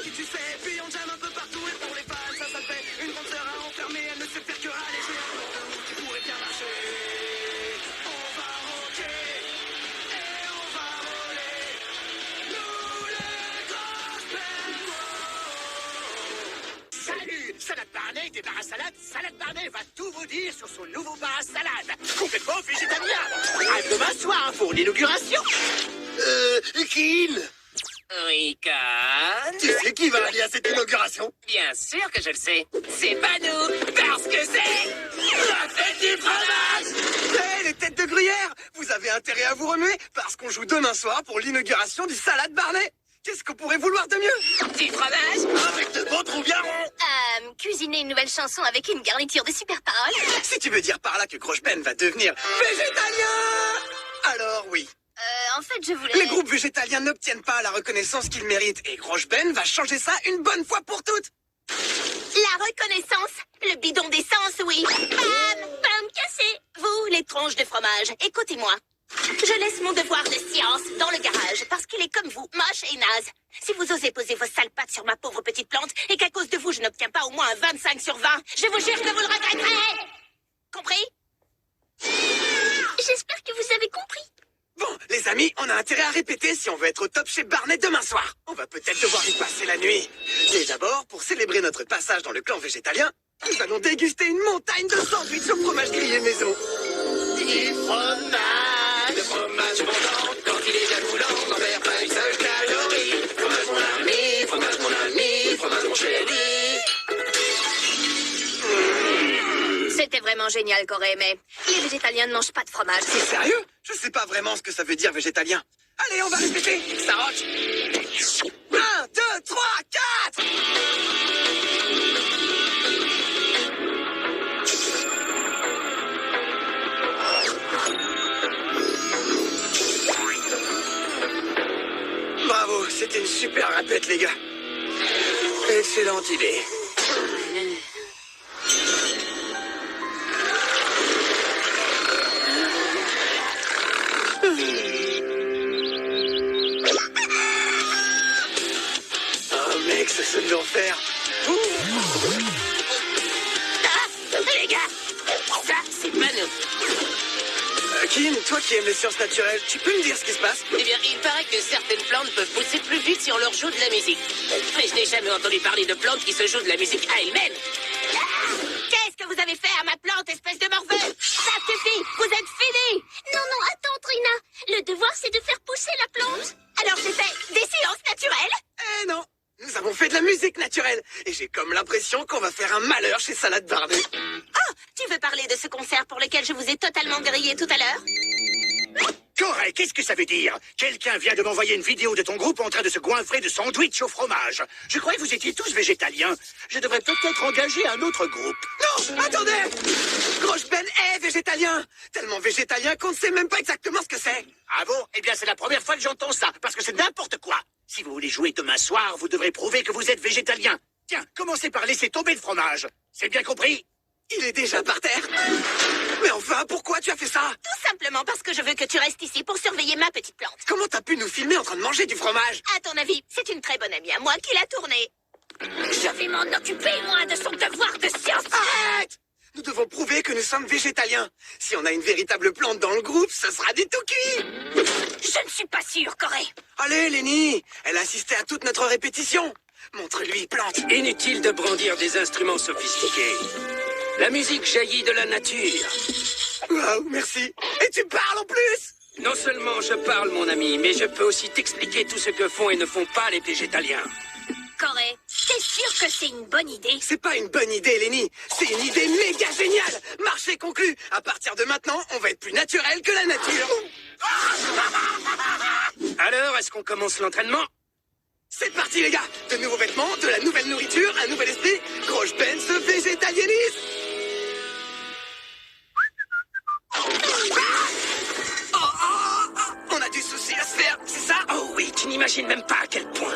qui tu sais, puis on jam un peu partout et pour les fans, ça fait une grande sœur à enfermer, elle ne sait faire que râler, j'ai un monde qui pourrait bien marcher. On va rocker et on va voler, nous les grosses belles. Salut, Salade Barney des bars à salade. Salade Barney va tout vous dire sur son nouveau bar à salade. Complètement végétalien. À demain soir pour l'inauguration. Kin, Ricard. tu sais qui va aller à cette inauguration? Bien sûr que je le sais. C'est pas nous, parce que c'est la fête du fromage. Hé, les têtes de gruyère, vous avez intérêt à vous remuer parce qu'on joue demain soir pour l'inauguration du Salade Barney. Qu'est-ce qu'on pourrait vouloir de mieux? Du fromage. Avec de beaux trous bien ronds. Cuisiner une nouvelle chanson avec une garniture de super paroles. Si tu veux dire par là que Grosse Ben va devenir végétalien, alors oui. En fait, je voulais... Les groupes végétaliens n'obtiennent pas la reconnaissance qu'ils méritent et Grosse Ben va changer ça une bonne fois pour toutes. La reconnaissance, le bidon d'essence, oui. Bam, bam, cassé. Vous, les tronches de fromage, écoutez-moi. Je laisse mon devoir de science dans le garage parce qu'il est comme vous, moche et naze. Si vous osez poser vos sales pattes sur ma pauvre petite plante et qu'à cause de vous, je n'obtiens pas au moins un 25 sur 20, je vous jure que vous le regretterez. Compris? J'espère que vous avez compris. Bon, les amis, on a intérêt à répéter si on veut être au top chez Barney demain soir. On va peut-être devoir y passer la nuit. Mais d'abord, pour célébrer notre passage dans le clan végétalien, nous allons déguster une montagne de sandwichs au fromage grillé maison. Du fromage. Le fromage fondant quand il est bien coulant. N'en perds pas une seule calorie. Fromage mon ami, fromage mon ami, fromage mon chéri. C'était vraiment génial, Corée, mais les végétaliens ne mangent pas de fromage. C'est sérieux? Je sais pas vraiment ce que ça veut dire végétalien. Allez, on va répéter. Ça roche. 1, 2, 3, 4. Bravo, c'était une super répète, les gars. Excellente idée. Oh mec, ça c'est de l'enfer. Les gars, ça, c'est pas nous. Kim, toi qui aimes les sciences naturelles, tu peux me dire ce qui se passe? Eh bien, il paraît que certaines plantes peuvent pousser plus vite si on leur joue de la musique. Mais je n'ai jamais entendu parler de plantes qui se jouent de la musique à elles-mêmes. Qu'est-ce que vous avez fait à ma plante, espèce de morveux? Ça suffit, vous êtes finis. Non, non, attends, Trina. Le devoir, c'est de faire pousser la plante. Alors j'ai fait des sciences naturelles? Eh non, nous avons fait de la musique naturelle. Et j'ai comme l'impression qu'on va faire un malheur chez Salade Barney. Oh, tu veux parler de ce concert pour lequel je vous ai totalement grillé tout à l'heure? Corée, qu'est-ce que ça veut dire? Quelqu'un vient de m'envoyer une vidéo de ton groupe en train de se goinfrer de sandwich au fromage. Je croyais que vous étiez tous végétaliens. Je devrais peut-être engager un autre groupe. Non, attendez! Grosse Ben est végétalien. Tellement végétalien qu'on ne sait même pas exactement ce que c'est. Ah bon? Eh bien, c'est la première fois que j'entends ça, parce que c'est n'importe quoi. Si vous voulez jouer demain soir, vous devrez prouver que vous êtes végétalien. Tiens, commencez par laisser tomber le fromage. C'est bien compris? Il est déjà par terre. Mais enfin, pourquoi tu as fait ça? Tout simplement parce que je veux que tu restes ici pour surveiller ma petite plante. Comment t'as pu nous filmer en train de manger du fromage? À ton avis, c'est une très bonne amie à moi qui l'a tournée. Je vais m'en occuper, moi, de son devoir de science. Arrête! Nous devons prouver que nous sommes végétaliens. Si on a une véritable plante dans le groupe, ce sera des tout cuits. Je ne suis pas sûre, Corée. Allez, Lenny, elle a assisté à toute notre répétition. Montre-lui, plante. Inutile de brandir des instruments sophistiqués. La musique jaillit de la nature. Waouh, merci. Et tu parles en plus? Non seulement je parle, mon ami, mais je peux aussi t'expliquer tout ce que font et ne font pas les végétaliens. Corée, t'es sûr que c'est une bonne idée? C'est pas une bonne idée, Lenny. C'est une idée méga géniale. Marché conclu. À partir de maintenant, on va être plus naturel que la nature. Alors, est-ce qu'on commence l'entraînement? C'est parti, les gars. De nouveaux vêtements, de la nouvelle nourriture, un nouvel esprit. Grosse Ben se végétalianise. On a du souci à se faire, c'est ça? Oh oui, tu n'imagines même pas à quel point.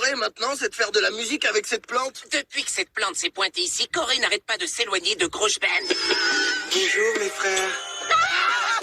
Corée maintenant, c'est de faire de la musique avec cette plante? Depuis que cette plante s'est pointée ici, Corée n'arrête pas de s'éloigner de Groschband. Bonjour mes frères.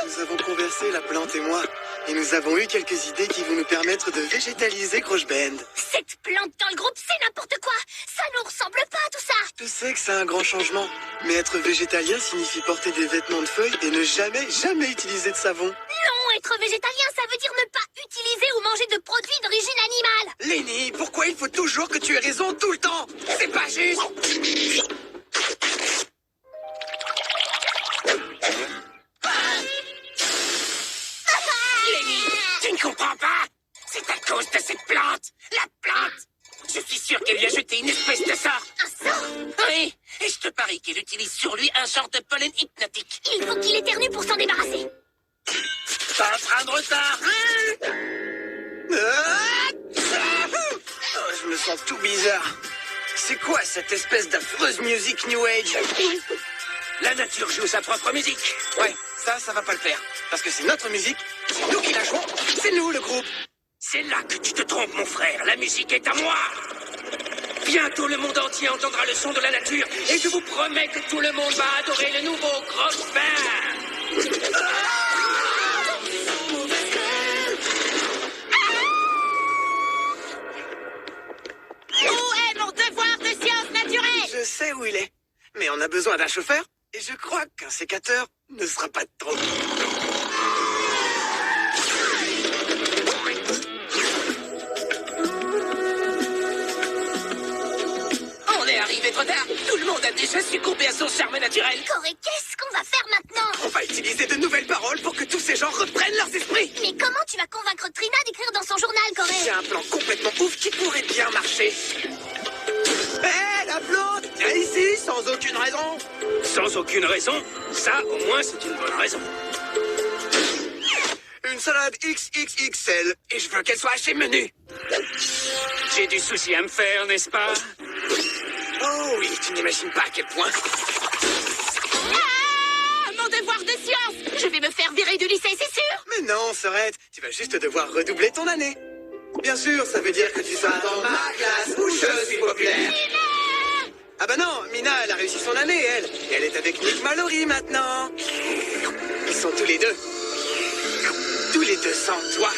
Nous avons conversé, la plante et moi, et nous avons eu quelques idées qui vont nous permettre de végétaliser Groschband. Cette plante dans le groupe, c'est n'importe quoi. Ça nous ressemble pas, tout ça. Je sais que c'est un grand changement, mais être végétalien signifie porter des vêtements de feuilles et ne jamais utiliser de savon. Non, être végétalien, ça veut dire ne pas utiliser ou manger de produits d'origine animale. Lenny, pourquoi il faut toujours que tu aies raison tout le temps? C'est pas juste. Lenny, tu ne comprends pas? C'est à cause de cette plante. La plante. Je suis sûr qu'elle lui a jeté une espèce de sort. Un sort? Oui, et je te parie qu'elle utilise sur lui un genre de pollen hypnotique. Il faut qu'il éternue pour s'en débarrasser. T'as un train de retard. Oh, je me sens tout bizarre. C'est quoi cette espèce d'affreuse musique New Age? La nature joue sa propre musique. Ouais, ça va pas le faire. Parce que c'est notre musique, c'est nous qui la jouons, c'est nous le groupe. C'est là que tu te trompes, mon frère. La musique est à moi. Bientôt, le monde entier entendra le son de la nature. Et je vous promets que tout le monde va adorer le nouveau Groschband. Où est mon devoir de sciences naturelles? Je sais où il est, mais on a besoin d'un chauffeur, et je crois qu'un sécateur ne sera pas de trop. On est arrivé trop tard. Tout le monde a déjà succombé à son charme naturel. Corée, qu'est-ce qu'on va faire maintenant? On va utiliser de nouvelles paroles pour que tous ces gens reprennent leurs esprits. Mais comment tu vas convaincre Trina d'écrire dans son journal, Corée? J'ai un plan complètement ouf qui pourrait bien marcher. Hé, la plante! Viens ici, sans aucune raison. Sans aucune raison. Ça, au moins, c'est une bonne raison. Une salade XXXL. Et je veux qu'elle soit hachée menu. J'ai du souci à me faire, n'est-ce pas? Oh oui, tu n'imagines pas à quel point. Ah, mon devoir de science! Je vais me faire virer du lycée, c'est sûr! Mais non, Sorette, tu vas juste devoir redoubler ton année. Bien sûr, ça veut dire que tu seras dans ma classe où je suis populaire. Ah bah non, Mina, elle a réussi son année, elle. Et elle est avec Nick Mallory maintenant. Ils sont tous les deux. Tous les deux sans toi.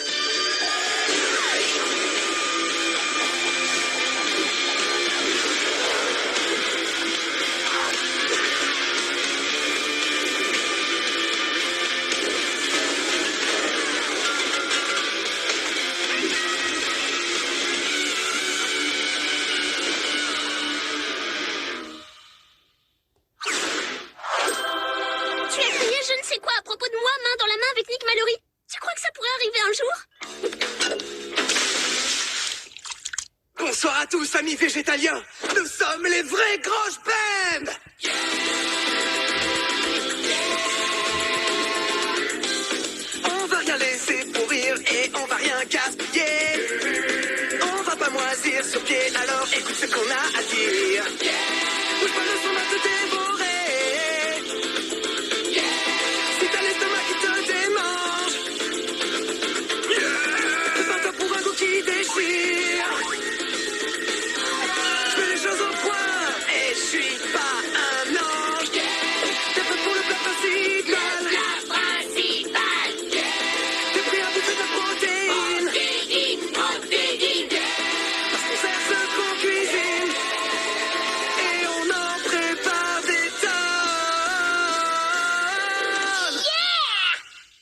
Tu as crié je ne sais quoi à propos de moi, main dans la main avec Nick Mallory. Tu crois que ça pourrait arriver un jour? Bonsoir à tous, amis végétaliens. Nous sommes les vrais Groschband. On va rien laisser pourrir et on va rien gaspiller. On va pas moisir sur pied, alors écoute ce qu'on a à dire. Bouge pas, le son va te dévorer. Si t'as l'estomac qui te démange, prépare-toi pour un goût qui déchire. Je mets les choses au point et je suis pas un ange. T'es prêt pour le plat principal? T'es prêt à bouffer de la protéine? Parce qu'on sert ce qu'on cuisine et on en prépare des tonnes.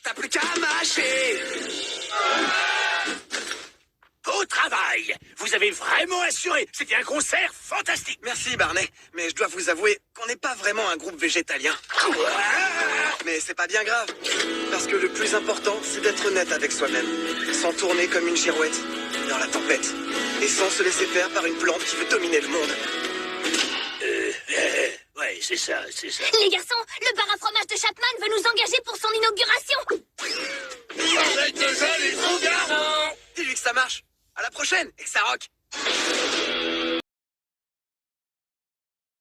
T'as plus qu'à mâcher. Au travail! Vous avez vraiment assuré! C'était un concert fantastique! Merci Barney, mais je dois vous avouer qu'on n'est pas vraiment un groupe végétalien. Mais c'est pas bien grave, parce que le plus important, c'est d'être honnête avec soi-même, sans tourner comme une girouette dans la tempête, et sans se laisser faire par une plante qui veut dominer le monde. Ouais, c'est ça. Les garçons, le bar à fromage de Chapman veut nous engager pour son inauguration. Avec de jolis trous garants. Dis-lui que ça marche. À la prochaine, et que ça rock.